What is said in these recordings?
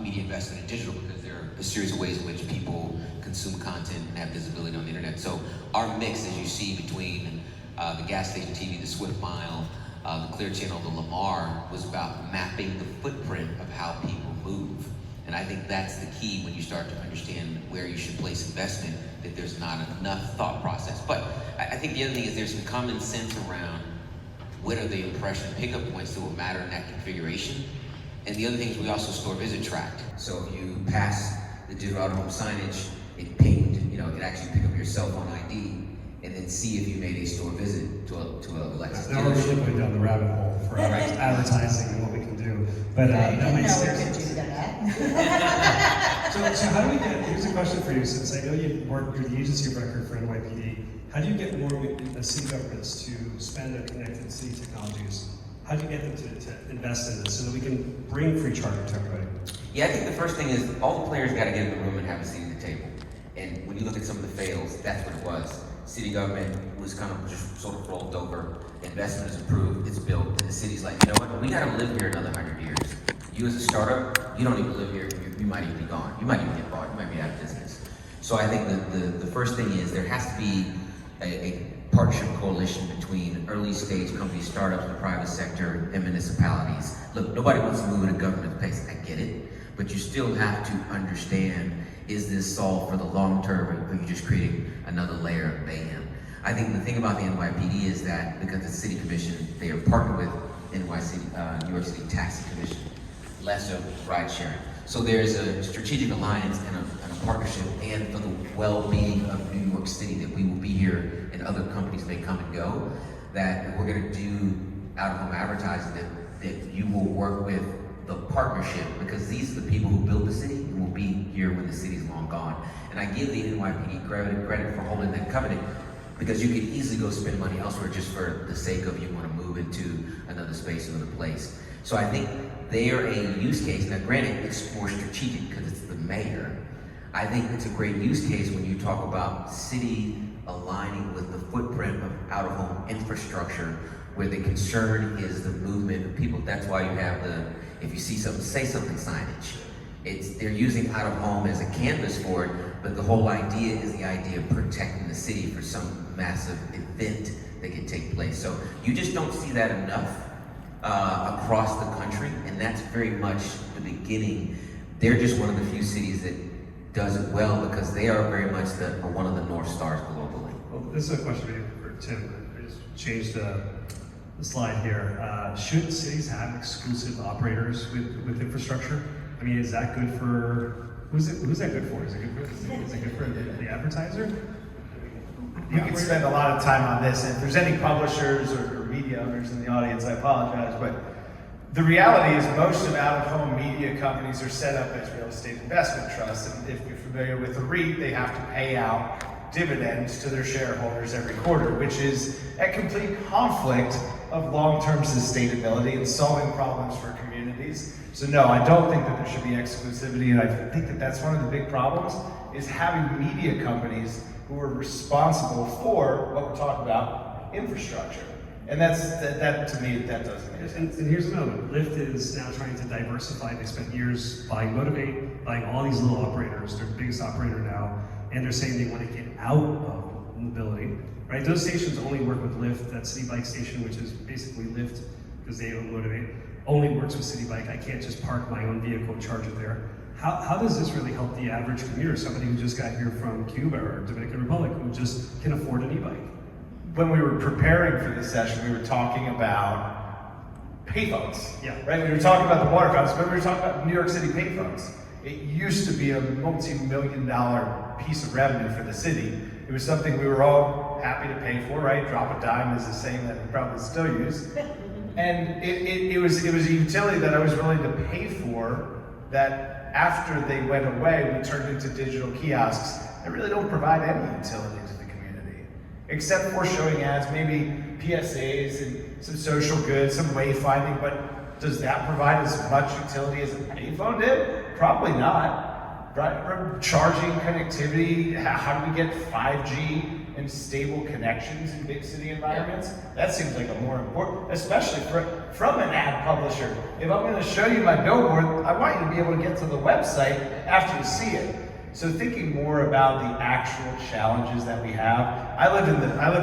media investment in digital, because there are a series of ways in which people consume content and have visibility on the internet. So our mix, as you see, between the gas station TV, the Swift Mile, the Clear Channel, the Lamar, was about mapping the footprint of how people move. And I think that's the key when you start to understand where you should place investment, that there's not enough thought process. But I think the other thing is there's some common sense around what are the impression pickup points that will matter in that configuration. And the other thing is we also store visit tracked. So if you pass the digital out-of-home signage, it pinged, it actually pick up your cell phone ID and then see if you made a store visit to a Lexus. Now we're really going down the rabbit hole for advertising and what we can do. But that makes sense. We could do that. So how do we get, here's a question for you, since I know you're the agency of record for NYPD, how do you get more city governments to spend on connected city technologies? How do you get them to invest in this so that we can bring free charging to everybody? Yeah, I think the first thing is all the players got to get in the room and have a seat at the table. And when you look at some of the fails, that's what it was. City government was kind of just sort of rolled over. Investment is approved, it's built, and the city's like, you know what, we got to live here another 100 years. You as a startup, you don't even live here, you might even be gone. You might even get bought, you might be out of business. So I think the first thing is there has to be a partnership coalition between early stage companies, startups, the private sector, and municipalities. Look, nobody wants to move at a government pace, I get it, but you still have to understand, is this solved for the long term, or are you just creating another layer of mayhem? I think the thing about the NYPD is that because the city commission, they are partnered with New York City Taxi Commission, less of ride sharing. So there's a strategic alliance and a partnership, and for the well-being of New York City, that we will be here and other companies may come and go, that we're gonna do out-of-home advertising, that you will work with the partnership, because these are the people who built the city and will be here when the city's long gone. And I give the NYPD credit for holding that covenant, because you could easily go spend money elsewhere just for the sake of you want to move into another space, another place. So I think they are a use case. Now granted, it's more strategic because it's the mayor. I think it's a great use case when you talk about city aligning with the footprint of out-of-home infrastructure, where the concern is the movement of people. That's why you have the, if you see something, say something signage. They're using out-of-home as a canvas for it, but the whole idea is the idea of protecting the city for some massive event that can take place. So you just don't see that enough across the country, and that's very much the beginning. They're just one of the few cities that does it well, because they are very much one of the North Stars globally. Well, this is a question for Tim. I just changed the slide here. Should cities have exclusive operators with infrastructure? I mean, is that good for, who's that good for? Is it good for the advertiser? You can spend a lot of time on this, and if there's any publishers or media owners in the audience, I apologize, but the reality is most of out-of-home media companies are set up as real estate investment trusts, and if you're familiar with a REIT, they have to pay out dividends to their shareholders every quarter, which is a complete conflict of long-term sustainability and solving problems for communities. So no, I don't think that there should be exclusivity, and I think that that's one of the big problems, is having media companies who are responsible for what we're talking about, infrastructure. And that to me, that doesn't make sense. And here's another one. Lyft is now trying to diversify. They spent years buying Motivate, buying all these little operators. They're the biggest operator now, and they're saying they want to get out of mobility. Right? Those stations only work with Lyft. That City Bike station, which is basically Lyft because they own Motivate, only works with City Bike. I can't just park my own vehicle and charge it there. How does this really help the average commuter, somebody who just got here from Cuba or Dominican Republic, who just can afford an e-bike? When we were preparing for this session, we were talking about payphones. Yeah. Right? We were talking about the water fountains, but we were talking about New York City payphones. It used to be a multi-million-dollar piece of revenue for the city. It was something we were all happy to pay for, right? Drop a dime is a saying that we probably still use. And it was a utility that I was willing to pay for, that after they went away, we turned into digital kiosks that really don't provide any utility to the community, except for showing ads, maybe PSAs and some social goods, some wayfinding, but does that provide as much utility as a payphone did? Probably not. Right? Charging, connectivity, how do we get 5G and stable connections in big city environments, that seems like a more important, especially from an ad publisher. If I'm going to show you my billboard, I want you to be able to get to the website after you see it. So thinking more about the actual challenges that we have. I live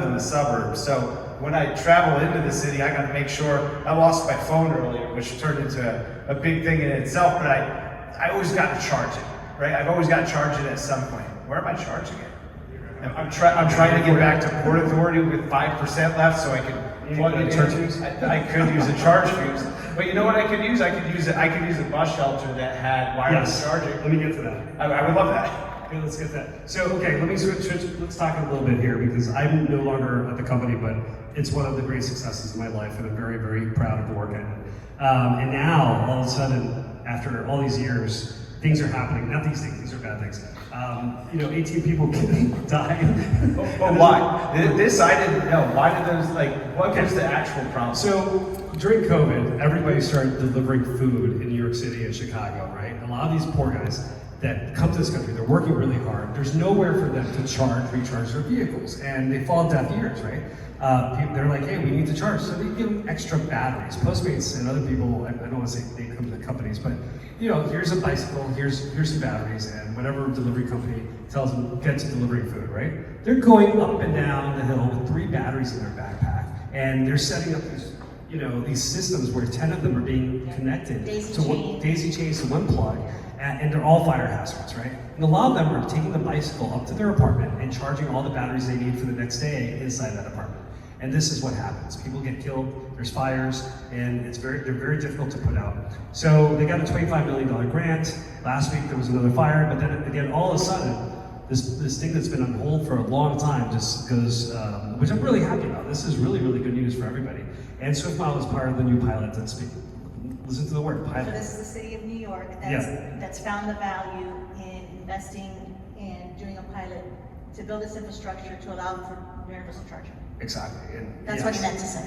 in the suburbs, so when I travel into the city, I got to make sure. I lost my phone earlier, which turned into a big thing in itself, but I always got to charge it, right? I've always got to charge it at some point. Where am I charging it? I'm trying to get back to Port Authority with 5% left so I can plug it in. I could use a ChargeFuze. But you know what I could use? I could use a bus shelter that had wireless charging. Let me get to that. I would love that. Okay, let's get that. So, okay, let me switch. Let's talk a little bit here because I'm no longer at the company, but it's one of the great successes of my life, and I'm very, very proud of the work I did. And now, all of a sudden, after all these years, things are happening. Not these things; these are bad things. 18 people died. But why? This I didn't know. Why did those, what was the actual problem? So during COVID, everybody started delivering food in New York City and Chicago, right? A lot of these poor guys that come to this country, they're working really hard. There's nowhere for them to recharge their vehicles, and they fall deaf ears, right? They're like, hey, we need to charge, so they give them extra batteries. Postmates and other people, I don't want to say they come to the companies, but here's a bicycle, here's some batteries, and whatever delivery company tells them, get to delivering food, right? They're going up and down the hill with 3 batteries in their backpack, and they're setting up these systems where 10 of them are being connected daisy chains to one plug, and they're all fire hazards, right? And a lot of them are taking the bicycle up to their apartment and charging all the batteries they need for the next day inside that apartment. And this is what happens. People get killed, there's fires, and they're very difficult to put out. So they got a $25 million grant. Last week there was another fire, but then again, all of a sudden, this thing that's been on hold for a long time just goes, which I'm really happy about. This is really, really good news for everybody. And SwiftMile is part of the new pilot that's listen to the word, pilot. So this is the city of New York that's found the value in investing in doing a pilot to build this infrastructure to allow for universal charging. Exactly. And that's what you meant to say.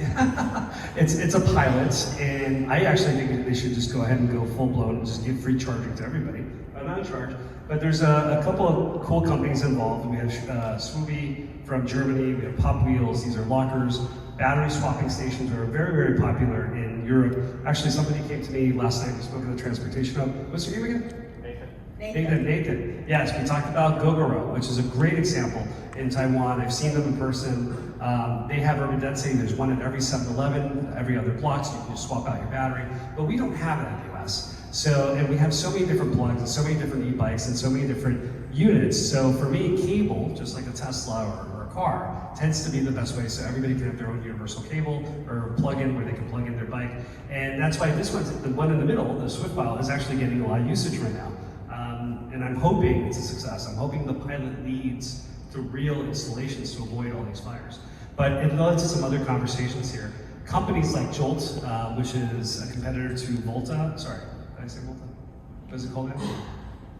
It's a pilot, and I actually think they should just go ahead and go full blown and just give free charging to everybody. I'm not in charge, but there's a couple of cool companies involved. We have SxSw from Germany. We have Pop Wheels. These are lockers. Battery swapping stations are very, very popular in Europe. Actually, somebody came to me last night. We spoke at the transportation hub. What's your name again? Nathan. Yes, we talked about Gogoro, which is a great example in Taiwan. I've seen them in person. They have urban density. There's one at every 7-Eleven, every other block, so you can just swap out your battery. But we don't have it in the US. And we have so many different plugs and so many different e-bikes and so many different units. So for me, cable, just like a Tesla or a car, tends to be the best way. So everybody can have their own universal cable or plug-in where they can plug in their bike. And that's why this one's the one in the middle, the SwiftMile, is actually getting a lot of usage right now. And I'm hoping it's a success. I'm hoping the pilot leads to real installations to avoid all these fires. But it led to some other conversations here. Companies like Jolt, which is a competitor to Volta, sorry, did I say Volta? What is it called now?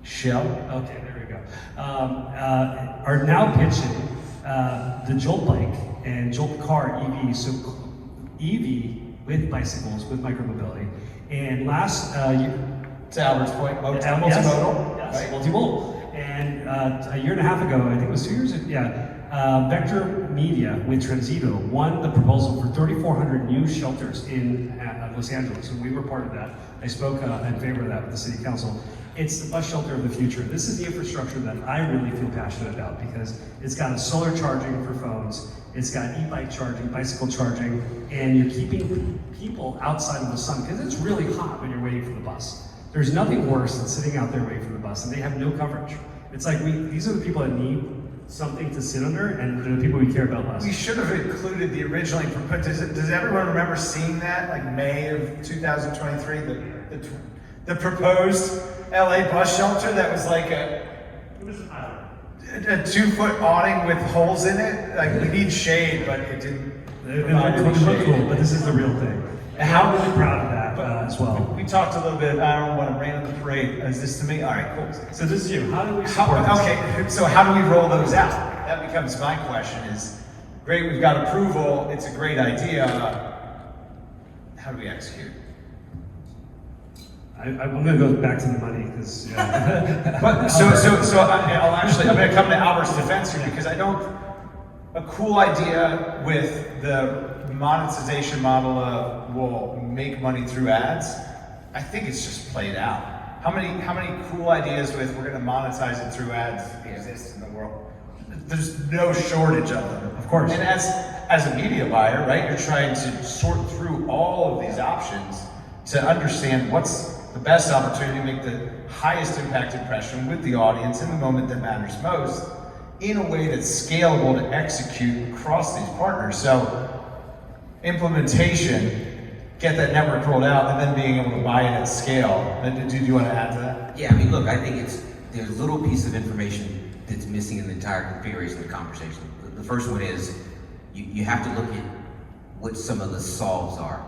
Shell. Okay, there we go. Are now pitching the Jolt bike and Jolt car EV, so EV with bicycles, with micromobility. And last year, to Albert's point, multimodal, yes, right? Multimodal. And a year and a half ago, I think it was 2 years ago, Vector Media with Transito won the proposal for 3,400 new shelters in Los Angeles, and we were part of that. I spoke in favor of that with the city council. It's the bus shelter of the future. This is the infrastructure that I really feel passionate about because it's got a solar charging for phones, it's got e-bike charging, bicycle charging, and you're keeping people outside of the sun because it's really hot when you're waiting for the bus. There's nothing worse than sitting out there waiting for the bus, and they have no coverage. It's like these are the people that need something to sit under, and they're the people we care about less. We should have included the originally proposed. Does everyone remember seeing that, like May of 2023, the proposed LA bus shelter that was like a 2-foot awning with holes in it? Like we need shade, but it didn't. It looked cool, but this is the real thing. And I'm really proud of that as well. We talked a little bit. I don't want to rain on the parade. Is this to me? All right, cool. So this is you. How do we support this? Okay, so how do we roll those out? That becomes my question. Is great. We've got approval. It's a great idea. How do we execute? I'm going to go back to the money because. But I'm going to come to Albert's defense here because I don't. a cool idea with the monetization model of we'll make money through ads. I think it's just played out. How many cool ideas with we're going to monetize it through ads exist in the world? There's no shortage of them. Of course. And as a media buyer, right, you're trying to sort through all of these options to understand what's the best opportunity to make the highest impact impression with the audience in the moment that matters most in a way that's scalable to execute across these partners. So implementation, get that network rolled out, and then being able to buy it at scale. And do you want to add to that? Yeah, I mean, look, I think there's a little piece of information that's missing in the entire configuration of the conversation. The first one is you have to look at what some of the solves are.